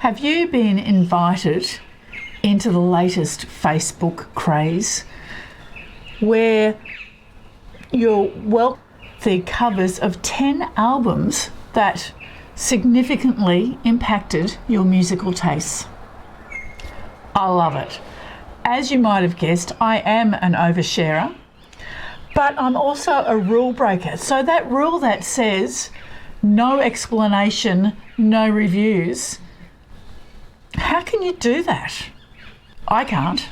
Have you been invited into the latest Facebook craze where the covers of 10 albums that significantly impacted your musical tastes? I love it. As you might have guessed, I am an oversharer, but I'm also a rule breaker. So that rule that says no explanation, no reviews, how can you do that? I can't.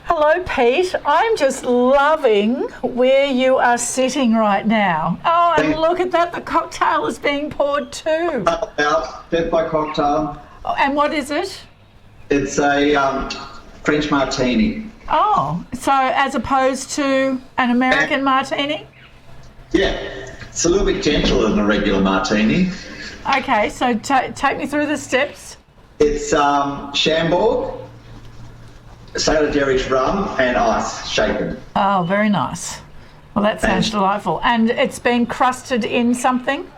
Hello, Pete. I'm just loving where you are sitting right now. Oh, and look at that. The cocktail is being poured too. Death by cocktail. Oh, and what is it? It's a French martini. Oh, so as opposed to an American martini? Yeah, it's a little bit gentler than a regular martini. Okay, so take me through the steps. It's Chambord, Sailor Jerry's rum and ice, shaken. Oh, very nice. Well, that sounds delightful. And it's been crusted in something?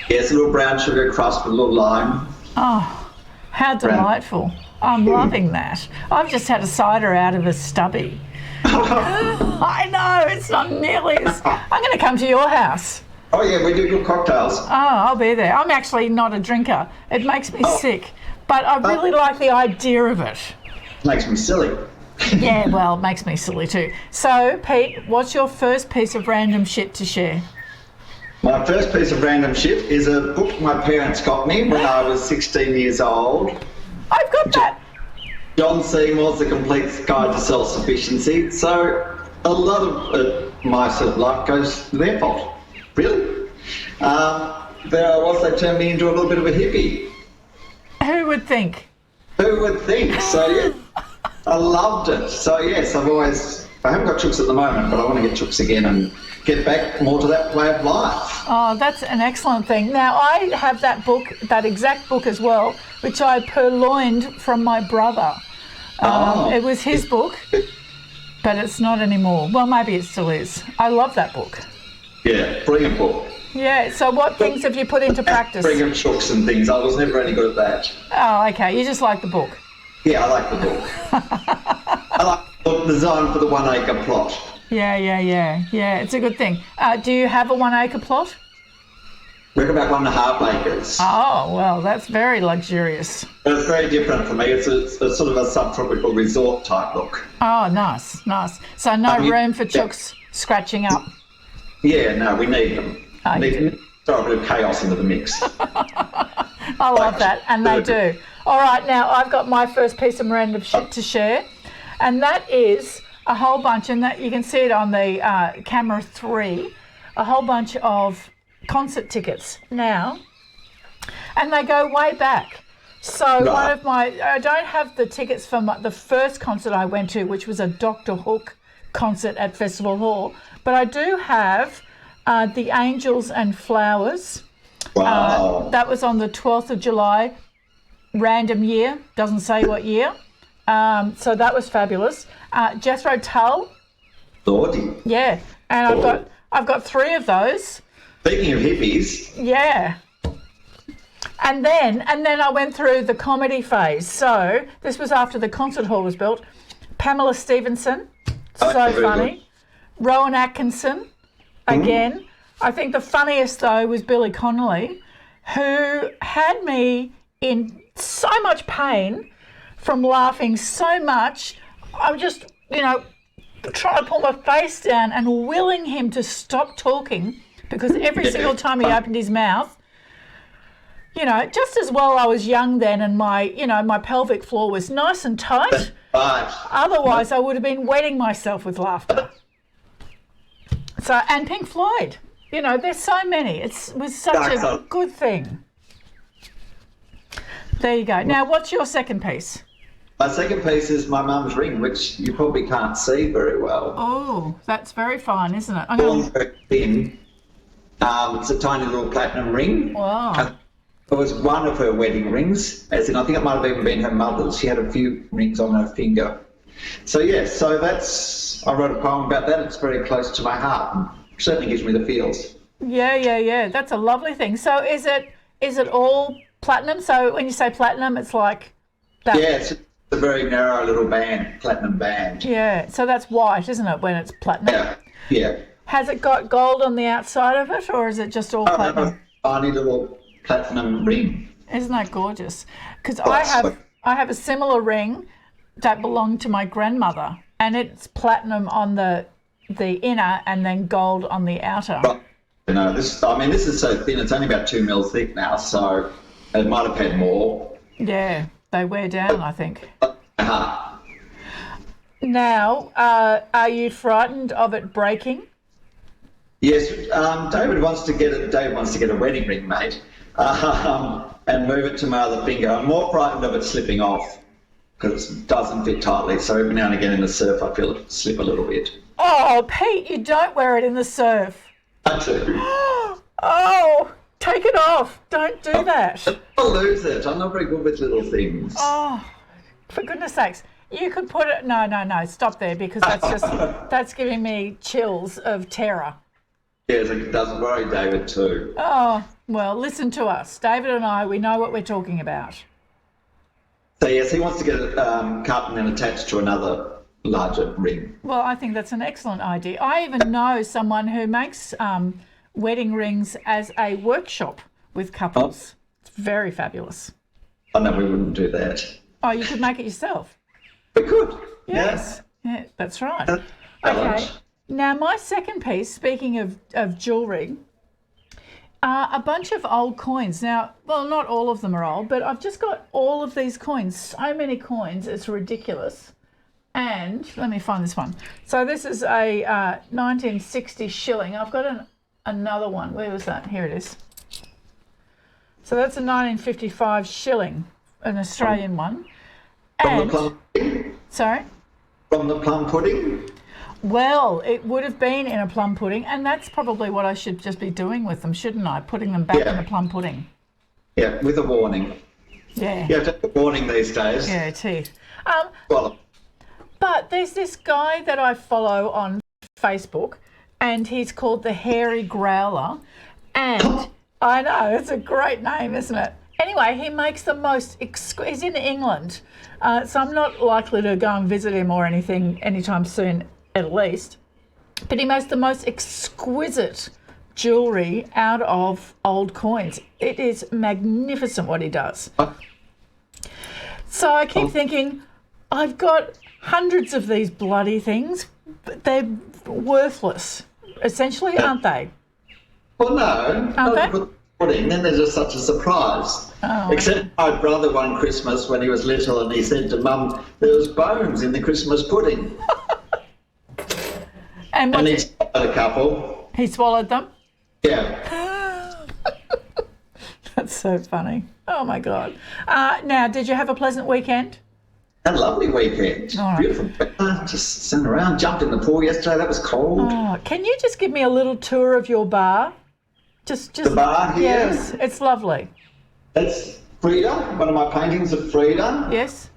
Yeah, it's a little brown sugar crust with a little lime. Oh, how delightful. I'm loving that. I've just had a cider out of a stubby. I know, it's not nearly as... I'm going to come to your house. Oh, yeah, we do good cocktails. Oh, I'll be there. I'm actually not a drinker. It makes me sick. But I really like the idea of it. Makes me silly. Yeah, well, it makes me silly too. So, Pete, what's your first piece of random shit to share? My first piece of random shit is a book my parents got me when I was 16 years old. I've got that. John Seymour's The Complete Guide to Self-Sufficency. So a lot of my sort of life goes to their fault, really. There I was, they turned me into a little bit of a hippie. Who would think? Who would think? So, yeah. I loved it. So, yes, I haven't got chooks at the moment, but I want to get chooks again and get back more to that way of life. Oh, that's an excellent thing. Now, I have that book, that exact book as well, which I purloined from my brother. It was his book, but it's not anymore. Well, maybe it still is. I love that book. Yeah, brilliant book. Yeah, so what things have you put into practice? Bringing chooks and things. I was never any good at that. Oh, okay. You just like the book. Yeah, I like the book. I like the book designed for the 1 acre plot. Yeah. It's a good thing. Do you have a 1 acre plot? We're about 1.5 acres. Oh, well, that's very luxurious. But it's very different for me. It's sort of a subtropical resort type look. Oh, nice. So no room for chooks scratching up? Yeah, no, we need them. Oh, Need to throw a bit of chaos into the mix. I love that, and they do. All right, now I've got my first piece of random shit to share, and that is a whole bunch, and that you can see it on the camera 3, a whole bunch of concert tickets now, and they go way back. So one of my, I don't have the tickets for the first concert I went to, which was a Dr. Hook concert at Festival Hall, but I do have the Angels and Flowers. Wow. That was on the 12th of July, random year, doesn't say what year. So that was fabulous. Jethro Tull. Lordy. Yeah, and I've got 3 of those. Speaking of hippies. Yeah. And then I went through the comedy phase. So this was after the concert hall was built. Pamela Stevenson, so funny. Rowan Atkinson, again. I think the funniest, though, was Billy Connolly, who had me in so much pain from laughing so much. I'm just, trying to pull my face down and willing him to stop talking, because every single time he opened his mouth, just as well I was young then and my pelvic floor was nice and tight. Otherwise, I would have been wetting myself with laughter. So, and Pink Floyd. There's so many. It was such a good thing. There you go. Now, what's your second piece? My second piece is my mum's ring, which you probably can't see very well. Oh, that's very fine, isn't it? Very thin. It's a tiny little platinum ring. Wow. It was one of her wedding rings, as in I think it might have even been her mother's. She had a few rings on her finger. So yes, so I wrote a poem about that. It's very close to my heart and certainly gives me the feels. Yeah. That's a lovely thing. So is it all platinum? So when you say platinum, it's like that? Yeah, it's a very narrow little band, platinum band. Yeah, so that's white, isn't it, when it's platinum? Yeah. Has it got gold on the outside of it, or is it just all platinum? A tiny little platinum ring. Isn't that gorgeous? Because I have a similar ring that belonged to my grandmother, and it's platinum on the inner and then gold on the outer. Right. This is so thin. It's only about 2 mil thick now, so it might have had more. Yeah, they wear down, I think. Uh-huh. Now, are you frightened of it breaking? Yes, David wants to get a wedding ring made, and move it to my other finger. I'm more frightened of it slipping off because it doesn't fit tightly. So every now and again in the surf, I feel it slip a little bit. Oh, Pete, you don't wear it in the surf. I do. Oh, take it off. Don't do that. I'll lose it. I'm not very good with little things. Oh, for goodness sakes. You could put it... No, stop there, because that's giving me chills of terror. Yes, it doesn't worry David too. Oh, well, listen to us. David and I, we know what we're talking about. So yes, he wants to get it cut and then attached to another larger ring. Well, I think that's an excellent idea. I even know someone who makes wedding rings as a workshop with couples. It's very fabulous. Oh no, we wouldn't do that. Oh, you could make it yourself. We could. Yes. Yeah, that's right. Okay. Now, my second piece, speaking of jewellery, are a bunch of old coins. Now, well, not all of them are old, but I've just got all of these coins, so many coins, it's ridiculous. And let me find this one. So this is a 1960 shilling. I've got another one. Where was that? Here it is. So that's a 1955 shilling, an Australian one. From the plum pudding? Sorry? From the plum pudding? Well, it would have been in a plum pudding, and that's probably what I should just be doing with them, shouldn't I? Putting them back in the plum pudding. Yeah, with a warning. Yeah. You have to have a warning these days. Yeah, teeth. Well, But there's this guy that I follow on Facebook, and he's called the Hairy Growler, and I know, it's a great name, isn't it? Anyway, he makes the most, he's in England, so I'm not likely to go and visit him or anything anytime soon, at least. But he makes the most exquisite jewellery out of old coins. It is magnificent what he does. So I keep thinking, I've got hundreds of these bloody things, but they're worthless, essentially, aren't they? Well, no. Aren't they? For the pudding, then they're just such a surprise. Oh. Except my brother one Christmas when he was little and he said to Mum, there was bones in the Christmas pudding. And he swallowed a couple. He swallowed them? Yeah. That's so funny. Oh, my God. Now, did you have a pleasant weekend? Had a lovely weekend. All right. Beautiful weather. Just sat around, jumped in the pool yesterday. That was cold. Oh, can you just give me a little tour of your bar? Just the bar here? Yes, it's lovely. That's Frida, one of my paintings of Frida. Yes.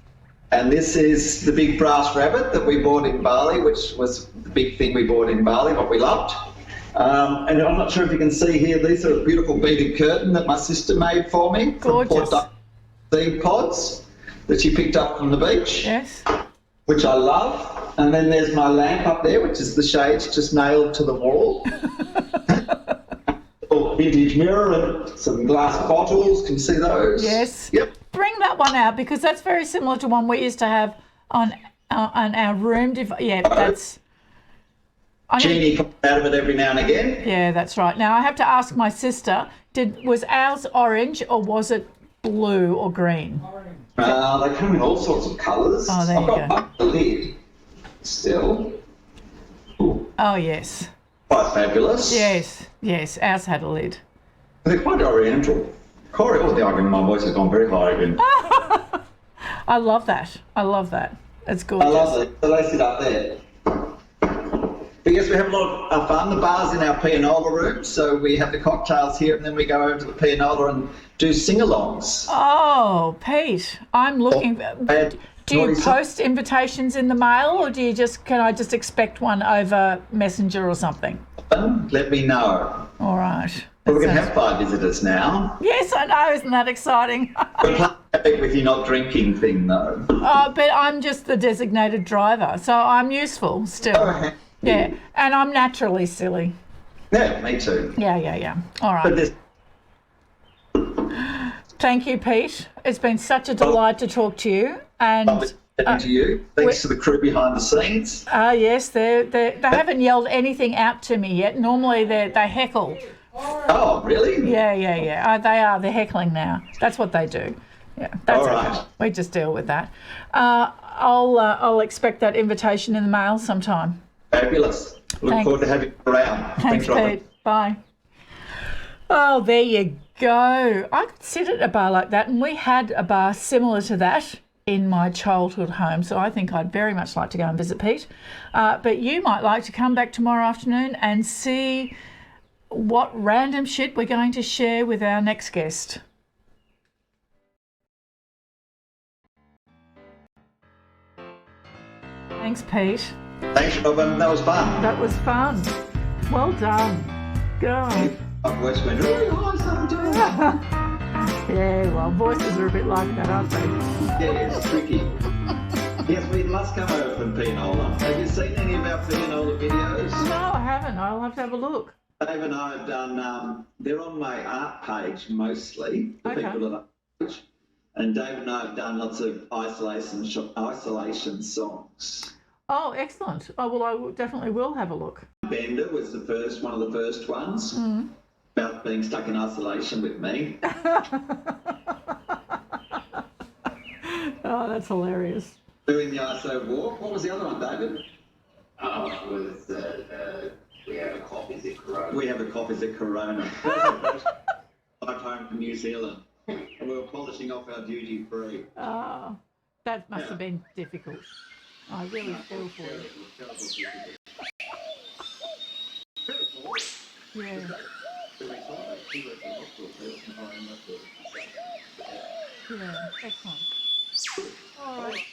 And this is the big brass rabbit that we bought in Bali, which was the big thing we bought in Bali, what we loved. And I'm not sure if you can see here, these are a beautiful beaded curtain that my sister made for me. Gorgeous. From seed pods that she picked up from the beach. Yes. Which I love. And then there's my lamp up there, which is the shades just nailed to the wall. A vintage mirror and some glass bottles. Can you see those? Yes. Yep. Bring that one out because that's very similar to one we used to have on our room. That's... Genie comes out of it every now and again. Yeah, that's right. Now, I have to ask my sister, was ours orange or was it blue or green? They come in all sorts of colours. Oh, there I've you got the lid still. Ooh, Oh, yes. quite fabulous. Yes, ours had a lid. They're quite oriental. Corey, my voice has gone very high again. I love that. It's gorgeous. I love it. So they sit up there. But yes, we have a lot of fun. The bar's in our pianola room, so we have the cocktails here, and then we go over to the pianola and do sing-alongs. Oh, Pete, I'm looking. Do you post invitations in the mail, or can I just expect one over Messenger or something? Let me know. All right. Well, we can have 5 visitors now. Yes, I know. Isn't that exciting? We're playing with you not drinking thing, though. Oh, but I'm just the designated driver, so I'm useful still. Oh, yeah, and I'm naturally silly. Yeah, me too. Yeah. All right. Thank you, Pete. It's been such a delight to talk to you. And to you. Thanks to the crew behind the scenes. Yes, they haven't yelled anything out to me yet. Normally they heckle. Oh, really? Yeah. They're heckling now. That's what they do. Yeah, that's all okay. right. We just deal with that. I'll expect that invitation in the mail sometime. Fabulous. Look forward to having you around. Thanks, Pete. Bye. Oh, there you go. I could sit at a bar like that, and we had a bar similar to that in my childhood home, so I think I'd very much like to go and visit Pete. But you might like to come back tomorrow afternoon and see what random shit we're going to share with our next guest. Thanks, Pete. Thanks, Robin. That was fun. That was fun. Well done. Go. My voice went really high sometimes. Yeah, well, voices are a bit like that, aren't they? Yeah, it's tricky. Yes, we must come over from pianola. Have you seen any of our pianola videos? No, I haven't. I'll have to have a look. Dave and I have done, they're on my art page mostly, the people that I coach. And Dave and I have done lots of isolation songs. Oh, excellent. Oh, well, I definitely will have a look. Bender was one of the first ones, about being stuck in isolation with me. Oh, that's hilarious. Doing the ISO walk. What was the other one, David? We have a coffees at Corona. Back home from New Zealand. And we were polishing off our duty free. Oh, that must have been difficult. I really feel for you. Yeah. Yeah, excellent. All right.